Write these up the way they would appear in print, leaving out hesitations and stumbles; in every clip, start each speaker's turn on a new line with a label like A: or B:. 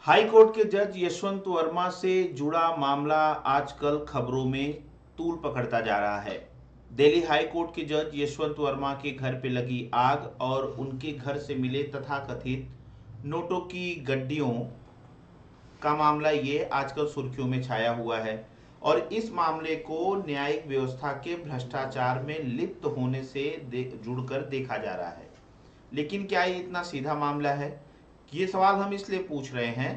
A: High court के जज यशवंत वर्मा से जुड़ा मामला आजकल खबरों में तूल पकड़ता जा रहा है। दिल्ली हाई कोर्ट के जज यशवंत वर्मा के घर पे लगी आग और उनके घर से मिले तथाकथित नोटों की गड्डियों का मामला ये आजकल सुर्खियों में छाया हुआ है और इस मामले को न्यायिक व्यवस्था के भ्रष्टाचार में लिप्त होने से जुड़कर देखा जा रहा है। लेकिन क्या ये इतना सीधा मामला है? ये सवाल हम इसलिए पूछ रहे हैं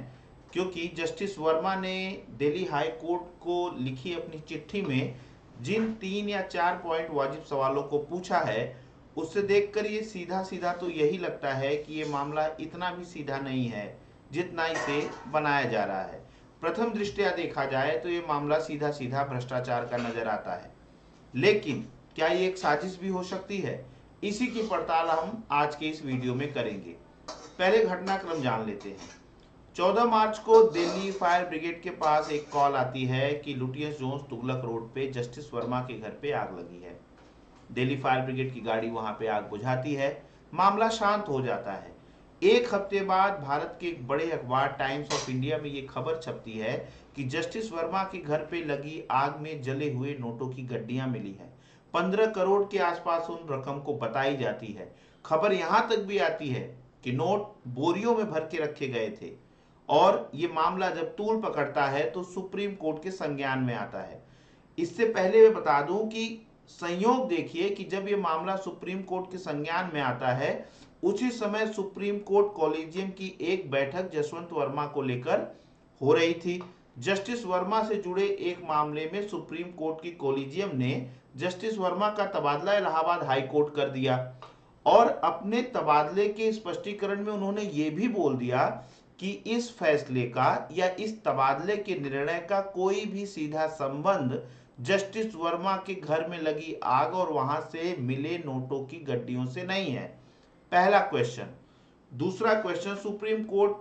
A: क्योंकि जस्टिस वर्मा ने दिल्ली हाई कोर्ट को लिखी अपनी चिट्ठी में जिन 3 या 4 पॉइंट वाजिब सवालों को पूछा है, उससे देखकर ये सीधा सीधा तो यही लगता है कि ये मामला इतना भी सीधा नहीं है जितना इसे बनाया जा रहा है। प्रथम दृष्टया देखा जाए तो ये मामला सीधा सीधा भ्रष्टाचार का नजर आता है, लेकिन क्या ये एक साजिश भी हो सकती है? इसी की पड़ताल हम आज के इस वीडियो में करेंगे। पहले घटनाक्रम जान लेते हैं। 14 मार्च को दिल्ली फायर ब्रिगेड के पास एक कॉल आती है कि लुटियंस जोन्स तुगलक रोड पे जस्टिस वर्मा के घर पे आग लगी है। दिल्ली फायर ब्रिगेड की गाड़ी वहां पे आग बुझाती है, मामला शांत हो जाता है। एक हफ्ते बाद भारत के एक बड़े अखबार टाइम्स ऑफ इंडिया में ये खबर छपती है कि जस्टिस वर्मा के घर पे लगी आग में जले हुए नोटों की गड्डियां मिली है। 15 करोड़ के आसपास उन रकम को बताई जाती है। खबर यहां तक भी आती है कि नोट बोरियों में भर के रखे गए थे और ये मामला जब तूल पकड़ता है तो सुप्रीम कोर्ट के संज्ञान में आता है। इससे पहले मैं बता दूं कि संयोग देखिए कि जब ये मामला सुप्रीम कोर्ट के संज्ञान में आता है, उसी समय सुप्रीम कोर्ट कॉलेजियम की एक बैठक जसवंत वर्मा को लेकर हो रही थी। जस्टिस वर्मा से जुड़े एक मामले में सुप्रीम कोर्ट की कॉलेजियम ने जस्टिस वर्मा का तबादला इलाहाबाद हाई कोर्ट कर दिया और अपने तबादले के स्पष्टीकरण में उन्होंने ये भी बोल दिया कि इस फैसले का या इस तबादले के निर्णय का कोई भी सीधा संबंध जस्टिस वर्मा के घर में लगी आग और वहां से मिले नोटों की गड्डियों से नहीं है। पहला क्वेश्चन। दूसरा question, supreme court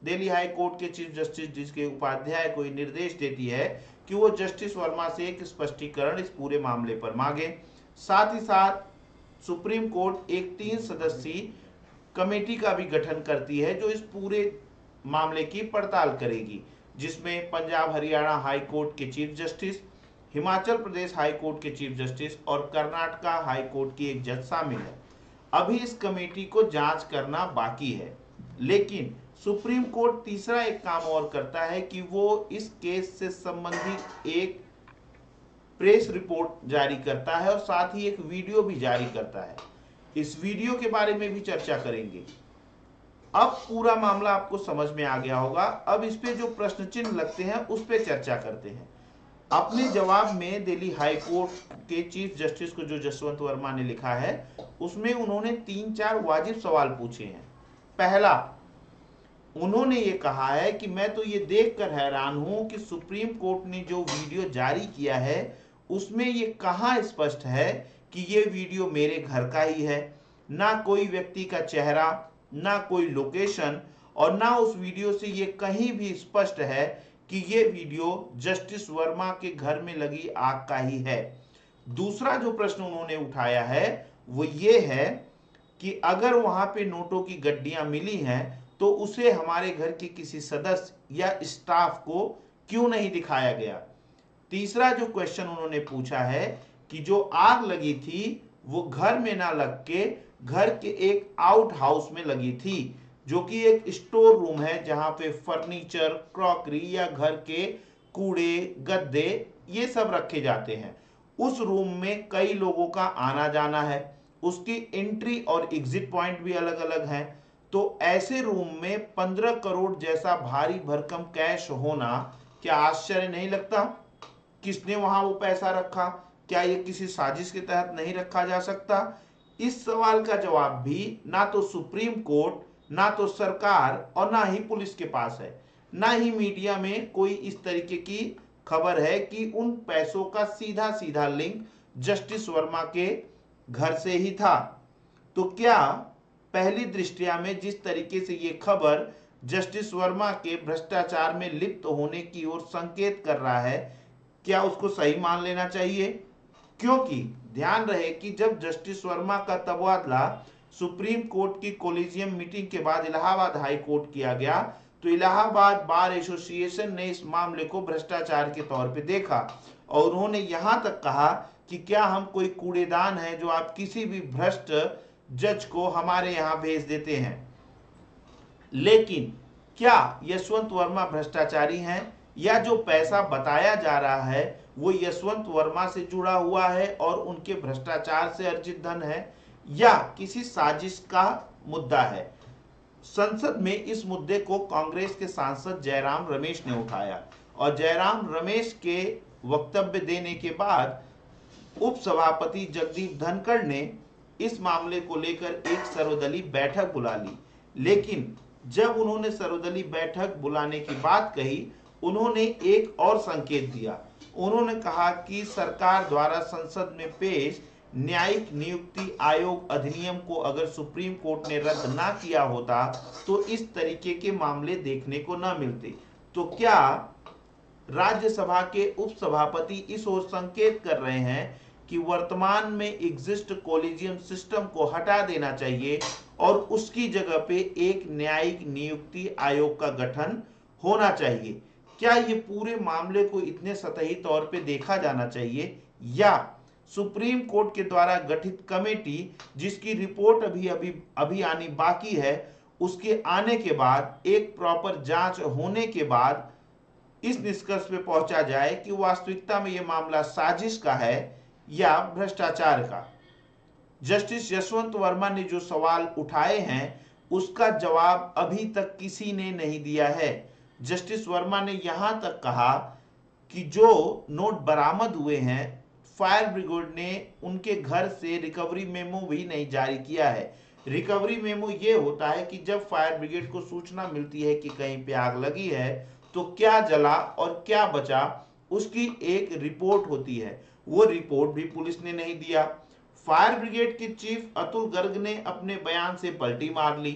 A: Delhi high court के चीफ जस्टिस जिसके उपाध्याय को निर्देश देती है कि वो जस्टिस वर्मा से एक स्पष्टीकरण इस पूरे मामले पर मांगे। साथ ही साथ सुप्रीम कोर्ट एक 3 सदस्यीय कमेटी का भी गठन करती है जो इस पूरे मामले की पड़ताल करेगी, जिसमें पंजाब हरियाणा हाई कोर्ट के chief justice, Himachal Pradesh high court के चीफ जस्टिस और कर्नाटका हाई कोर्ट की एक जज शामिल है। अभी इस कमेटी को जांच करना बाकी है, लेकिन सुप्रीम कोर्ट तीसरा एक काम और करता है कि वो इस केस से संबंधित एक प्रेस रिपोर्ट जारी करता है और साथ ही एक वीडियो भी जारी करता है। इस वीडियो के बारे में भी चर्चा करेंगे। अब पूरा मामला आपको समझ में आ गया होगा। अब इस पे जो प्रश्न चिन्ह लगते हैं उस पे चर्चा करते हैं। अपने जवाब में दिल्ली हाई कोर्ट के चीफ जस्टिस को जो जसवंत वर्मा ने लिखा है, उसमें उन्होंने 3-4 वाजिब सवाल पूछे हैं। पहला, उन्होंने ये कहा है कि मैं तो ये देखकर हैरान हूं कि सुप्रीम कोर्ट ने जो वीडियो जारी किया है उसमें ये कहां स्पष्ट है कि ये वीडियो मेरे घर का ही है। ना कोई व्यक्ति का चेहरा, ना कोई लोकेशन और ना उस वीडियो से ये कहीं भी स्पष्ट है कि ये वीडियो जस्टिस वर्मा के घर में लगी आग का ही है। दूसरा जो प्रश्न उन्होंने उठाया है वो ये है कि अगर वहां पे नोटों की गड्डियां मिली हैं तो उसे हमारे घर के किसी सदस्य या स्टाफ को क्यों नहीं दिखाया गया। तीसरा जो क्वेश्चन उन्होंने पूछा है कि जो आग लगी थी वो घर में ना लग के घर के एक आउट हाउस में लगी थी, जो कि एक स्टोर रूम है जहां पे फर्नीचर, क्रॉकरी या घर के कूड़े, गद्दे ये सब रखे जाते हैं। उस रूम में कई लोगों का आना जाना है, उसकी एंट्री और एग्जिट पॉइंट भी अलग अलग हैं। तो ऐसे रूम में 15 करोड़ जैसा भारी भरकम कैश होना क्या आश्चर्य नहीं लगता? किसने वहां वो पैसा रखा? क्या ये किसी साजिश के तहत नहीं रखा जा सकता? इस सवाल का जवाब भी ना तो सुप्रीम कोर्ट, ना तो सरकार और ना ही पुलिस के पास है। ना ही मीडिया में कोई इस तरीके की खबर है कि उन पैसों का सीधा सीधा लिंक जस्टिस वर्मा के घर से ही था। तो क्या पहली दृष्टया में जिस तरीके से ये खबर जस्टिस वर्मा के भ्रष्टाचार में लिप्त होने की ओर संकेत कर रहा है, क्या उसको सही मान लेना चाहिए? क्योंकि ध्यान रहे कि जब जस्टिस वर्मा का तबादला सुप्रीम कोर्ट की कॉलेजियम मीटिंग के बाद इलाहाबाद हाई कोर्ट किया गया तो इलाहाबाद बार एसोसिएशन ने इस मामले को भ्रष्टाचार के तौर पे देखा और उन्होंने यहां तक कहा कि क्या हम कोई कूड़ेदान है जो आप किसी भी भ्रष्ट जज को हमारे यहां भेज देते हैं। लेकिन क्या यशवंत वर्मा भ्रष्टाचारी हैं या जो पैसा बताया जा रहा है वो यशवंत वर्मा से जुड़ा हुआ है और उनके भ्रष्टाचार से अर्जित धन है या किसी साजिश का मुद्दा है। संसद में इस मुद्दे को कांग्रेस के सांसद जयराम रमेश ने उठाया और जयराम रमेश के वक्तव्य देने के बाद उपसभापति जगदीप धनखड़ ने इस मामले को लेकर एक सर्वदलीय बैठक बुला ली। लेकिन जब उन्होंने सर्वदलीय बैठक बुलाने की बात कही, उन्होंने एक और संकेत दिया। उन्होंने कहा कि सरकार द्वारा संसद में पेश न्यायिक नियुक्ति आयोग अधिनियम को अगर सुप्रीम कोर्ट ने रद्द ना किया होता तो इस तरीके के मामले देखने को न मिलते। तो क्या राज्यसभा के उपसभापति इस ओर संकेत कर रहे हैं कि वर्तमान में एग्जिस्ट कोलिजियम सिस्टम को हटा देना चाहिए और उसकी जगह पे एक न्यायिक नियुक्ति आयोग का गठन होना चाहिए? क्या ये पूरे मामले को इतने सतही तौर पे देखा जाना चाहिए या सुप्रीम कोर्ट के द्वारा गठित कमेटी जिसकी रिपोर्ट अभी आनी बाकी है, उसके आने के बाद एक प्रॉपर जांच होने के बाद इस निष्कर्ष पे पहुंचा जाए कि वास्तविकता में यह मामला साजिश का है या भ्रष्टाचार का? जस्टिस यशवंत वर्मा ने जो सवाल उठाए हैं उसका जवाब अभी तक किसी ने नहीं दिया है। जस्टिस वर्मा ने यहां तक कहा कि जो नोट बरामद हुए हैं, फायर ब्रिगेड ने उनके घर से रिकवरी मेमो भी नहीं जारी किया है। रिकवरी मेमो ये होता है कि जब फायर ब्रिगेड को सूचना मिलती है कि कहीं पे आग लगी है तो क्या जला और क्या बचा उसकी एक रिपोर्ट होती है। वो रिपोर्ट भी पुलिस ने नहीं दिया। फायर ब्रिगेड के चीफ अतुल गर्ग ने अपने बयान से पलटी मार ली।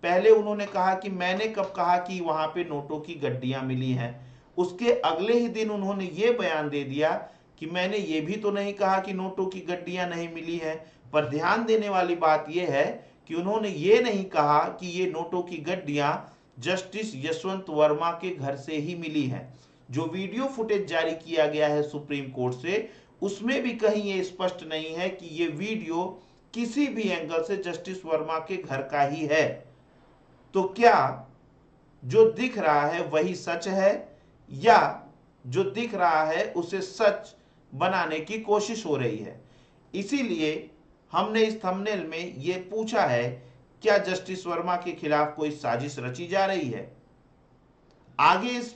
A: पहले उन्होंने कहा कि मैंने कब कहा कि वहां पे नोटों की गड्डियां मिली हैं। उसके अगले ही दिन उन्होंने ये बयान दे दिया कि मैंने ये भी तो नहीं कहा कि नोटों की गड्डियां नहीं मिली हैं। पर ध्यान देने वाली बात यह है कि उन्होंने ये नहीं कहा कि ये नोटों की गड्डियां जस्टिस यशवंत वर्मा के घर से ही मिली हैं। जो वीडियो फुटेज जारी किया गया है सुप्रीम कोर्ट से, उसमें भी कहीं ये स्पष्ट नहीं है कि ये वीडियो किसी भी एंगल से जस्टिस वर्मा के घर का ही है। तो क्या जो दिख रहा है वही सच है या जो दिख रहा है उसे सच बनाने की कोशिश हो रही है? इसीलिए हमने इस थंबनेल में ये पूछा है, क्या जस्टिस वर्मा के खिलाफ कोई साजिश रची जा रही है? आगे इस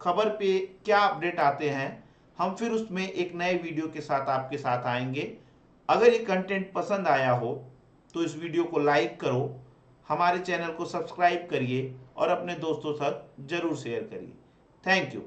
A: खबर पे क्या अपडेट आते हैं, हम फिर उसमें एक नए वीडियो के साथ आपके साथ आएंगे। अगर ये कंटेंट पसंद आया हो तो इस वीडियो को लाइक करो, हमारे चैनल को सब्सक्राइब करिए और अपने दोस्तों तक जरूर शेयर करिए। Thank you.